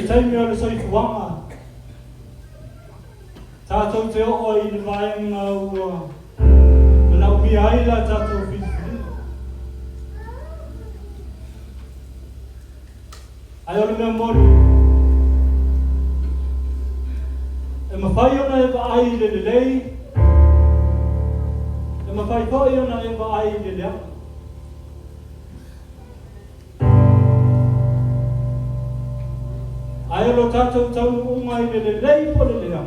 taimi o le soifuaga tatou te o'o i le vaega ua malaumia ai la tatou filifiliga ai o le mea moli e mawhai ona e vaai le lelei e mawhai poi ona e vaai le lea ai o lo tatou tau unga i le lelei po le lea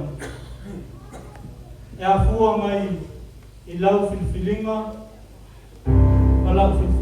e a fua mai i lau filifilinga ma lau filifilinga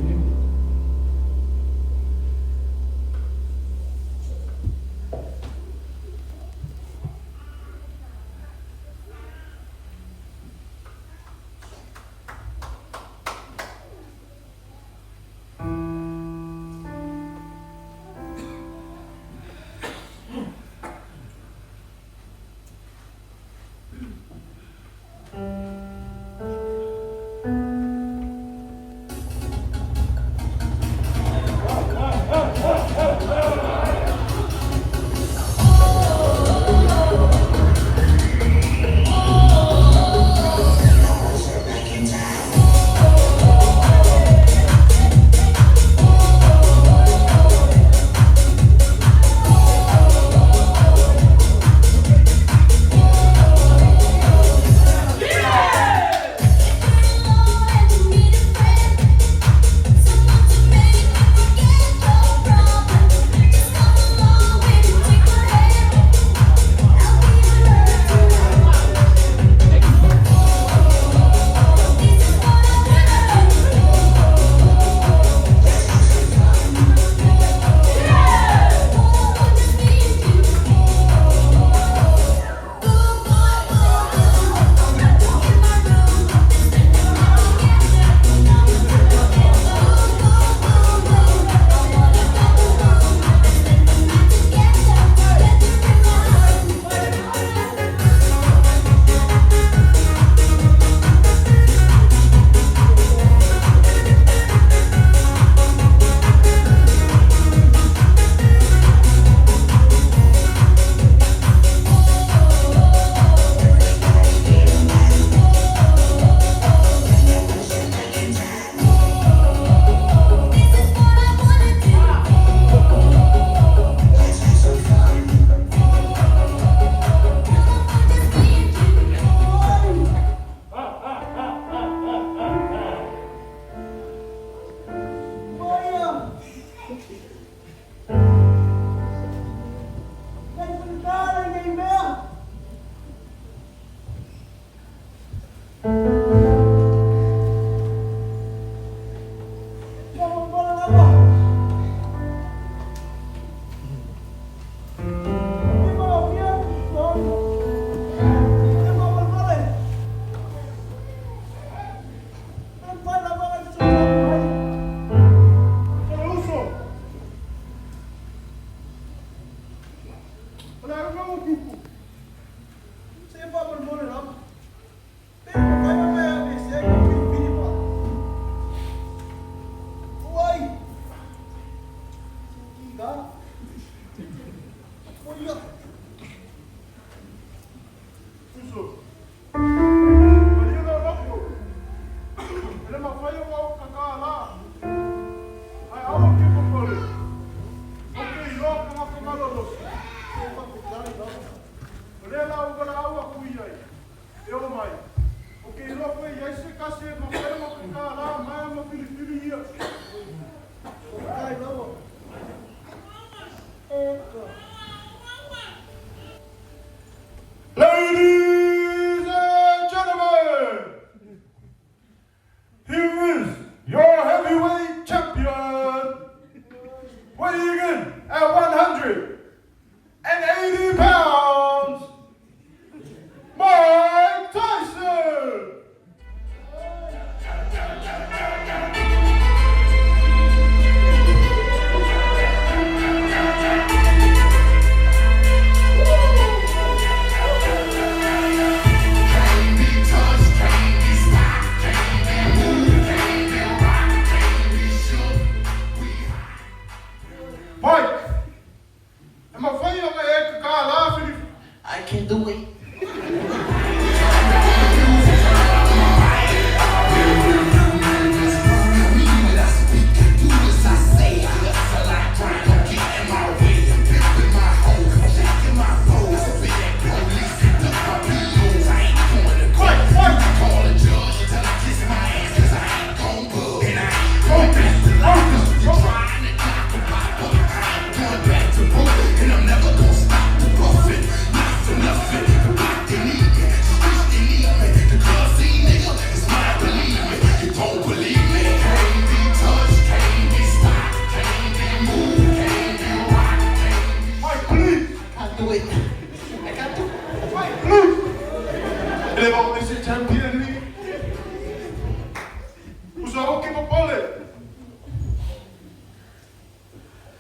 Usa o ke popole.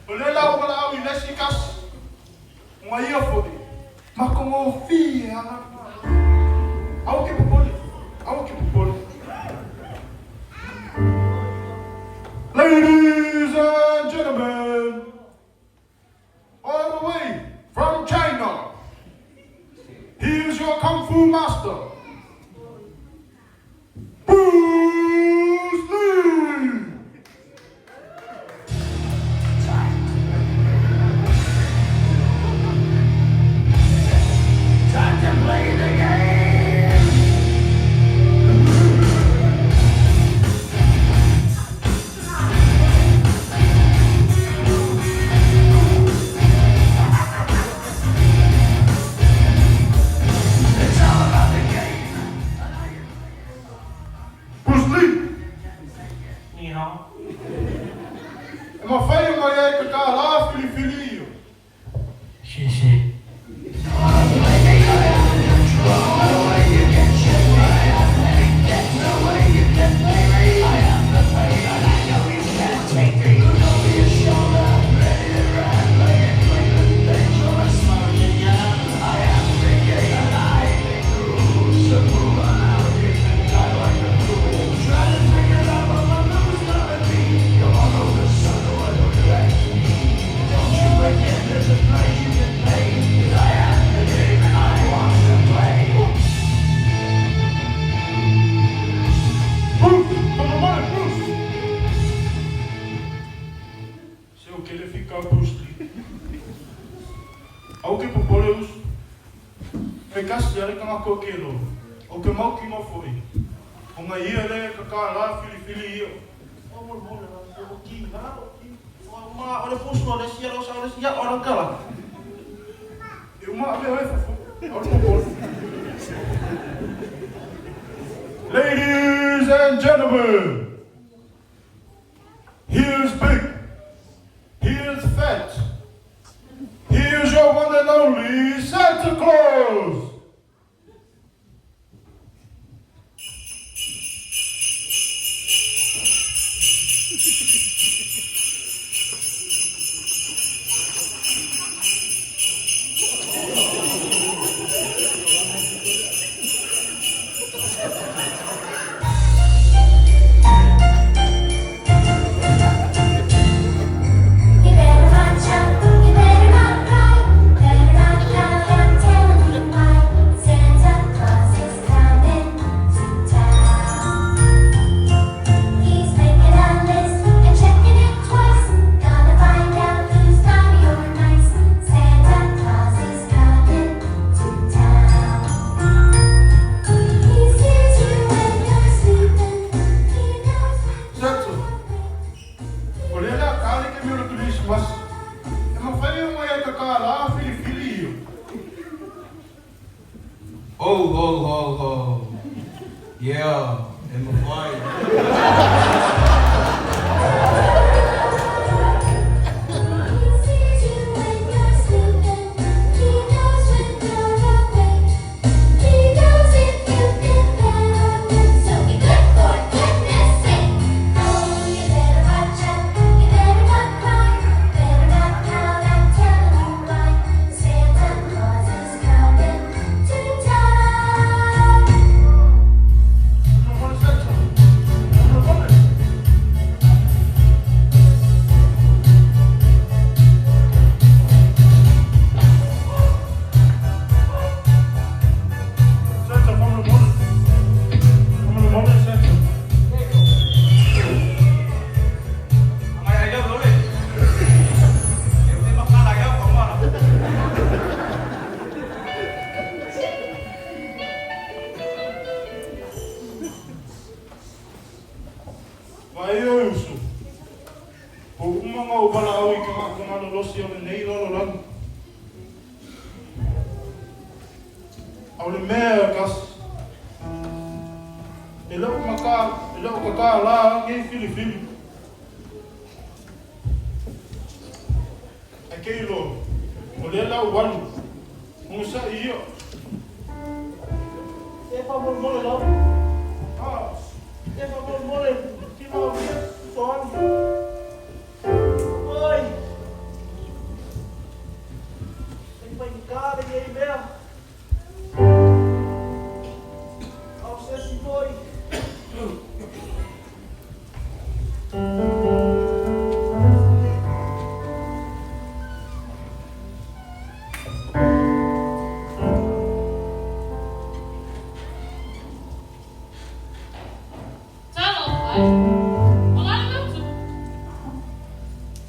O le lau wala au I lesi kasi. Nga ia fodi. Mako ngō fie ana. Au ke popole. Au ke popole. Ladies and gentlemen, all the way from China, here's your Kung Fu master, Bruce Lee! Time to play the game! E ma whai mai e ka rā whiliwhili io. Xie. Au ke popoleus, e kasi are ka mako ke lo, o ke mau ki mawhoi. O ngā ia le ka rā whiliwhili io. O mole, o ki, ha? O ma, o le pusu o le sia, o le sia, o le kala. E uma ame hoi fufu, au le popole. Ladies and gentlemen, here's big, here's fat, here's your one and only Santa Claus! Ho. Yeah, in the fire. Vai o uso. O umanga o bala au I ka ngana losi o le nei lolo lang. Au le mea kas. E lau kaka la ngai fili. A kei lo. O le lau walu. Musa iyo. E pa mole lau. Ah. E pa mole.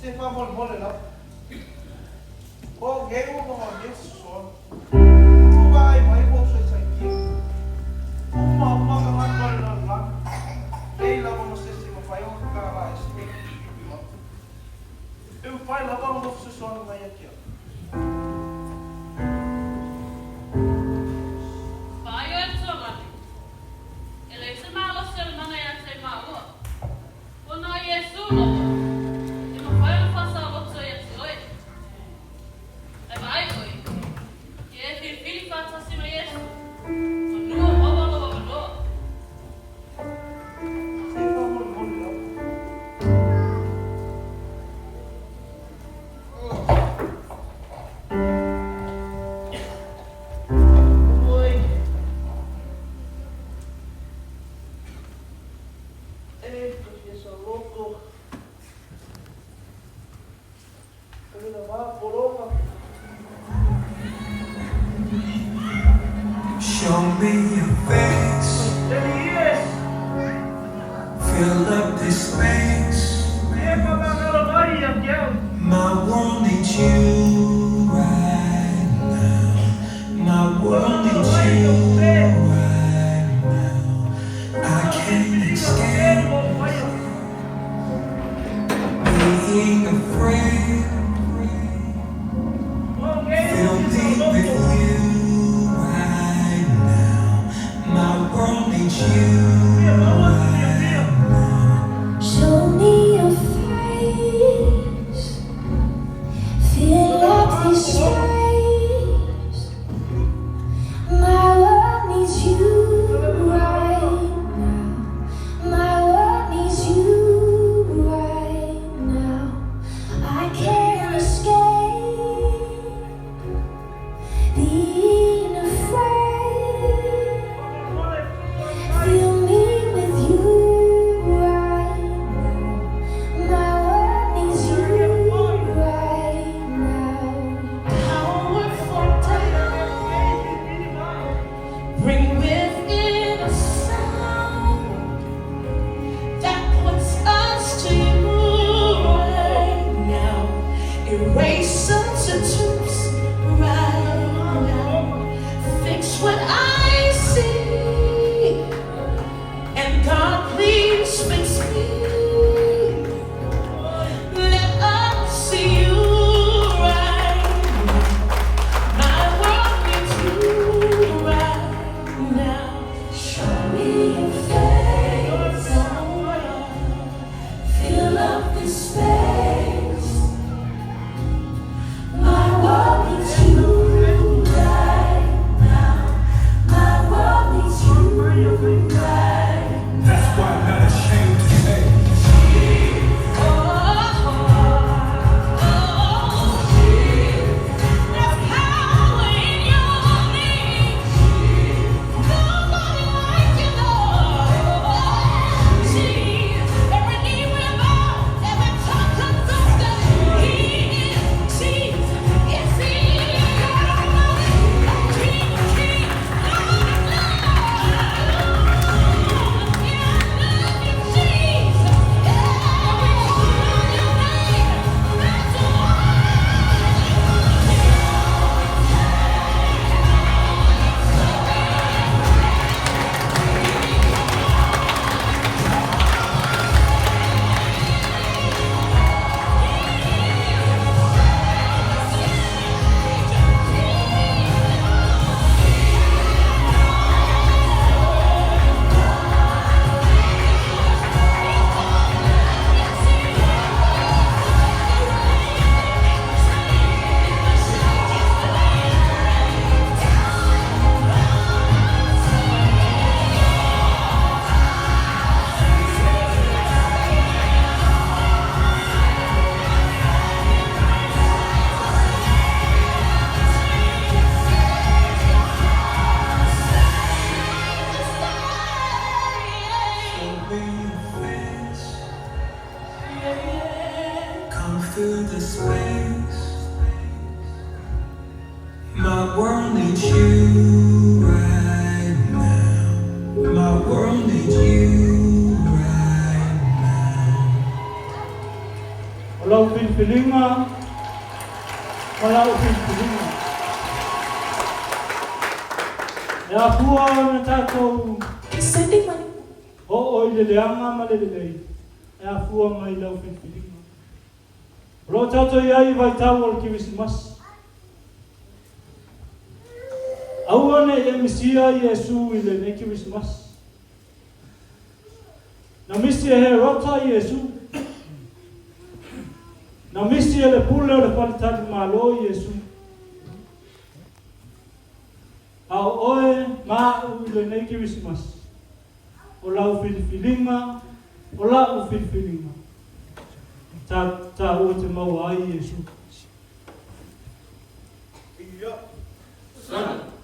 Se fa mole lá. O gay o não desse só. O vai você sai aqui. Uma camada lá. Ei lá vamos ser se vai um cara lá esse. Eu vai lá vamos você só não vai aqui. Show me your face. Fill up this space. My world needs you right now. My world needs you right now. I can't escape being afraid. Feel deep with you right now. My world needs you right now. Show me your face. Fill up this space. My world needs you right now. My world needs you right now. I can't escape being afraid. Feel me with you right now. My world needs you right now. Powerful down, bring within a sound that puts us to you right now. Erase substitutes right now. Fix what I see, and God, please fix me. Let us see you right now. My world needs you right now. Show me your face. Fill up this space. My world needs you right now. My world needs you right now. That's why I'm not ashamed to say. There's power in your name. Nobody like you, Lord. Jesus, every knee will bow, every tongue confess that He is Jesus. Yes, He is. King of kings, Lord of lords. Yeah, I love you, Jesus. Yeah, we call your name. That's all. Show me your face. Come through the space. My world needs you right now. My world needs you right filifilinga, walau filifilinga. Ya pua na tātou o i le leanga ma le lei. Ya pua mai lau filifilinga. Ro tātou iai vai tau o Kirisimas. Aua ne e misia Iesu i le ne Kirisimas. Na misi e he rota Iesu. Na misi e le pule o le palitati malo Iesu. Au oe maa u le nei Kirisimas. O lau filifilinga, o lau filifilinga. Ta o te mau ai Iesu. Ia. Sana.